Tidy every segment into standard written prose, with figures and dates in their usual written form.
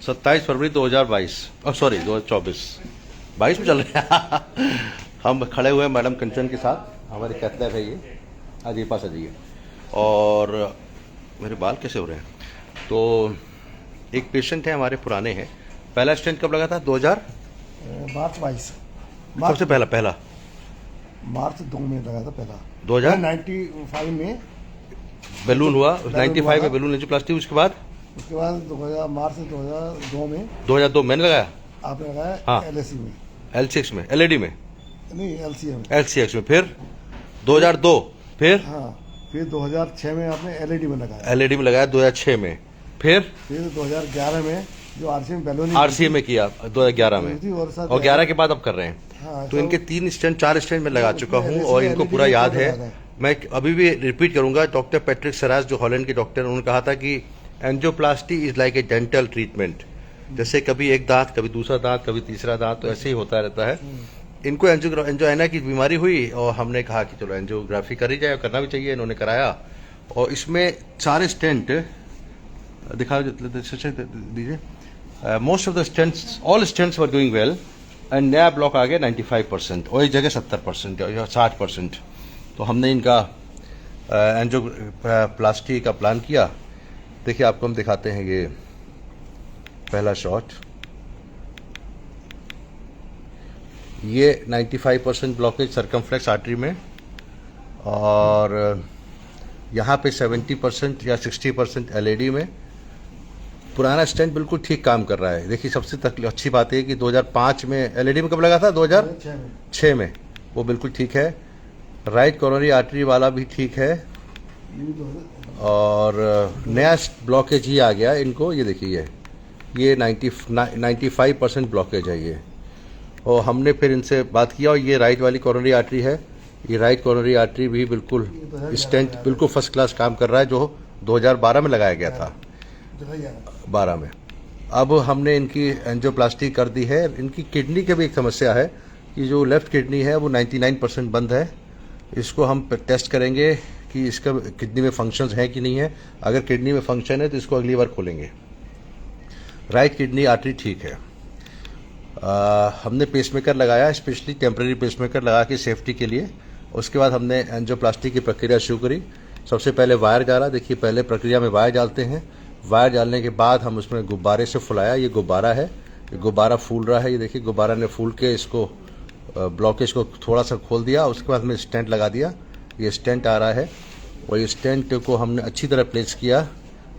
27 फरवरी 2022 sorry 2024 22 में चल रहे हैं। हम खड़े हुए हैं मैडम कंचन के साथ, हमारे कैथलैब है ये। आज ये पास आ जाइए। और मेरे बाल कैसे हो रहे हैं? तो एक पेशेंट है हमारे पुराने हैं। पहला स्टेंट कब लगा था? 2000 मार्च 22 सबसे पहला मार्च 2 में लगा था पहला। 2095 में बैलून हुआ, बैलून 95 हुआ में बैलून एंजियोप्लास्टी। उसके बाद 2000 मार्च 2002 में 2002 मैंने लगाया, आपने लगाया। हाँ। LSC में, L6 में, LED में, नहीं LCA में, LCX में। फिर 2002, फिर हाँ। फिर 2006 में आपने LED में लगाया। LED में लगाया 2006 में। फिर 2011 में जो RCA में बैलून RCA में किया 2011 में, और 11 के बाद अब कर रहे हैं। हाँ, तो इनके 3 स्टेंट 4 स्टेंट में लगा चुका हूँ LSC और इनको पूरा में याद लगा है। था। मैं अभी भी रिपीट करूंगा, डॉक्टर पैट्रिक सराज जो हॉलैंड के डॉक्टर, उन्होंने कहा था कि angioplasty is like a dental treatment. जैसे कभी एक दांत, कभी दूसरा दांत, कभी तीसरा दांत, तो ऐसे ही होता रहता है। इनको एंजियोआइना की बीमारी हुई और हमने कहा कि चलो एंजियोग्राफी करी जाए, करना भी चाहिए। इन्होंने कराया और इसमें 4 स्टेंट दिखा दीजिए। Most of the stents, all stents were doing well and नया ब्लॉक आ गया 95% और एक जगह 70% या 60%। तो हमने इनका एंजियोप्लास्टी का प्लान किया। देखिए आपको हम दिखाते हैं, ये पहला शॉट। ये 95% ब्लॉकेज सर्कमफ्लेक्स आर्टरी में, और यहाँ पे 70% या 60% LED में। पुराना स्टेंट बिल्कुल ठीक काम कर रहा है। देखिए सबसे अच्छी बात है कि 2005 में LED में कब लगा था? 2006 में। वो बिल्कुल ठीक है। राइट कोरोनरी आर्टरी वाला भी ठीक है, और नया ब्लॉकेज ही आ गया इनको। ये देखिए ये 95% ब्लॉकेज है ये। और हमने फिर इनसे बात किया, और ये राइट वाली कोरोनरी आर्टरी है। ये राइट कोरोनरी आर्टरी भी बिल्कुल स्टेंट बिल्कुल फर्स्ट क्लास काम कर रहा है, जो 2012 में लगाया गया था, 12 में। अब हमने इनकी एंजियोप्लास्टी कर दी है। इनकी किडनी की भी एक समस्या है कि जो लेफ्ट किडनी है वो 99% बंद है। इसको हम टेस्ट करेंगे कि इसका किडनी में फंक्शंस हैं कि नहीं है। अगर किडनी में फंक्शन है तो इसको अगली बार खोलेंगे। राइट किडनी आर्टरी ठीक है। हमने पेसमेकर लगाया, स्पेशली टेम्परेरी पेसमेकर लगा के सेफ्टी के लिए। उसके बाद हमने एंजियोप्लास्टी की प्रक्रिया शुरू करी। सबसे पहले वायर डाला। देखिए पहले प्रक्रिया में वायर डालते हैं। वायर डालने के बाद हम उसमें गुब्बारे से फुलाया। ये गुब्बारा है, ये गुब्बारा फूल रहा है। ये देखिए गुब्बारा ने फूल के इसको ब्लॉकेज को थोड़ा सा खोल दिया। उसके बाद हमने स्टेंट लगा दिया। ये स्टेंट आ रहा है, और ये स्टेंट को हमने अच्छी तरह प्लेस किया,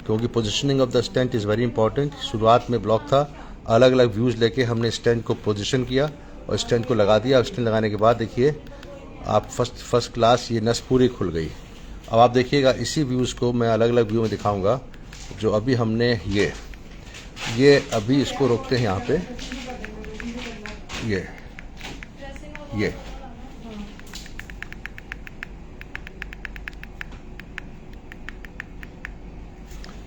क्योंकि positioning of the stent is very important. शुरुआत में ब्लॉक था, अलग अलग व्यूज़ लेके हमने स्टेंट को पोजीशन किया और स्टेंट को लगा दिया। स्टेंट लगाने के बाद देखिए आप फर्स्ट क्लास ये नस पूरी खुल गई। अब आप देखिएगा, इसी व्यूज़ को मैं अलग अलग व्यू में दिखाऊंगा। जो अभी हमने ये अभी इसको रोकते हैं यहाँ पे।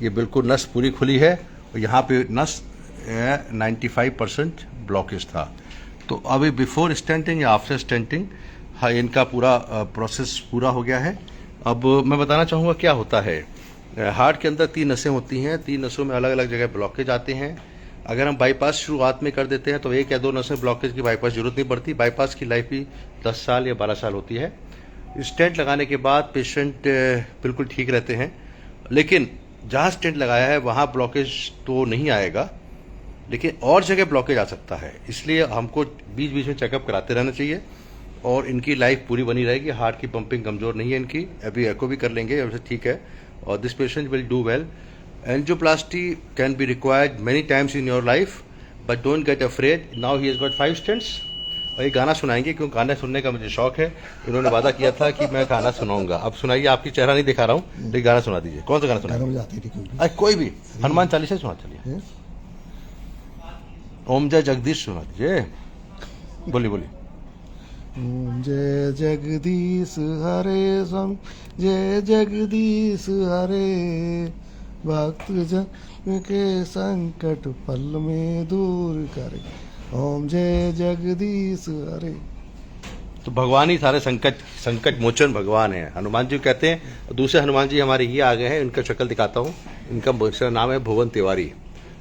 ये बिल्कुल नस पूरी खुली है, और यहाँ पे नस 95% ब्लॉकेज था। तो अभी बिफोर स्टेंटिंग या आफ्टर स्टेंटिंग, हाँ, इनका पूरा प्रोसेस पूरा हो गया है। अब मैं बताना चाहूँगा क्या होता है। हार्ट के अंदर 3 नसें होती हैं। 3 नसों में अलग अलग जगह ब्लॉकेज आते हैं। अगर हम बाईपास शुरुआत में कर देते हैं तो 1 या 2 नसें ब्लॉकेज की बाईपास जरूरत नहीं पड़ती। बाईपास की लाइफ भी 10 साल या 12 साल होती है। स्टेंट लगाने के बाद पेशेंट बिल्कुल ठीक रहते हैं, लेकिन जहाँ स्टेंट लगाया है वहाँ ब्लॉकेज तो नहीं आएगा, लेकिन और जगह ब्लॉकेज आ सकता है। इसलिए हमको बीच बीच में चेकअप कराते रहना चाहिए, और इनकी लाइफ पूरी बनी रहेगी। हार्ट की पंपिंग कमज़ोर नहीं है इनकी। अभी एको भी कर लेंगे, अब ठीक है, और this patient will do well. Angioplasty can be required many times in your life, but don't get afraid. Now he has got 5 stents. और ये गाना सुनाएंगे, क्योंकि गाने सुनने का मुझे शौक है। इन्होंने वादा किया था कि मैं गाना सुनाऊंगा। अब सुनाइए, आपकी चेहरा नहीं दिखा रहा हूँ, लेकिन गाना सुना दीजिए। कौन सा गाना सुना? कोई भी, हनुमान चालीसा सुना। चलिए, ओम जय जगदीश सुना दीजिए। बोलिए। ओम जय जगदीश हरे स्वामी, जय जगदीश हरे, भक्त जन के संकट पल में दूर करे। ओम जय जगदीश हरे। तो भगवान ही सारे संकट मोचन भगवान है, हनुमान जी कहते हैं। दूसरे हनुमान जी हमारे ये आ गए हैं, इनका शक्ल दिखाता हूँ। इनका नाम है भुवन तिवारी।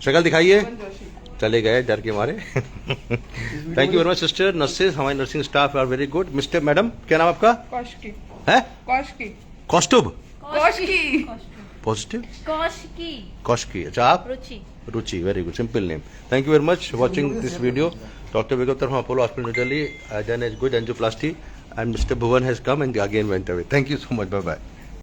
शक्ल दिखाइए। चले गए डर के मारे। Thank you very much sister. Nurses, हमारे nursing staff are very good. Mister madam, क्या नाम आपका कौशकी है? कौशकी कौस्तुभ कौशकी पॉजिटिव कौशिकी कौशकी। अच्छा, आप? Ruchi Ruchi, very good, simple name. Thank you very much watching this video. Doctor Vegatar from Apollo Hospital, New Delhi, done a good angioplasty, and Mr. Bhuvan has come and again went away. Thank you so much. Bye bye.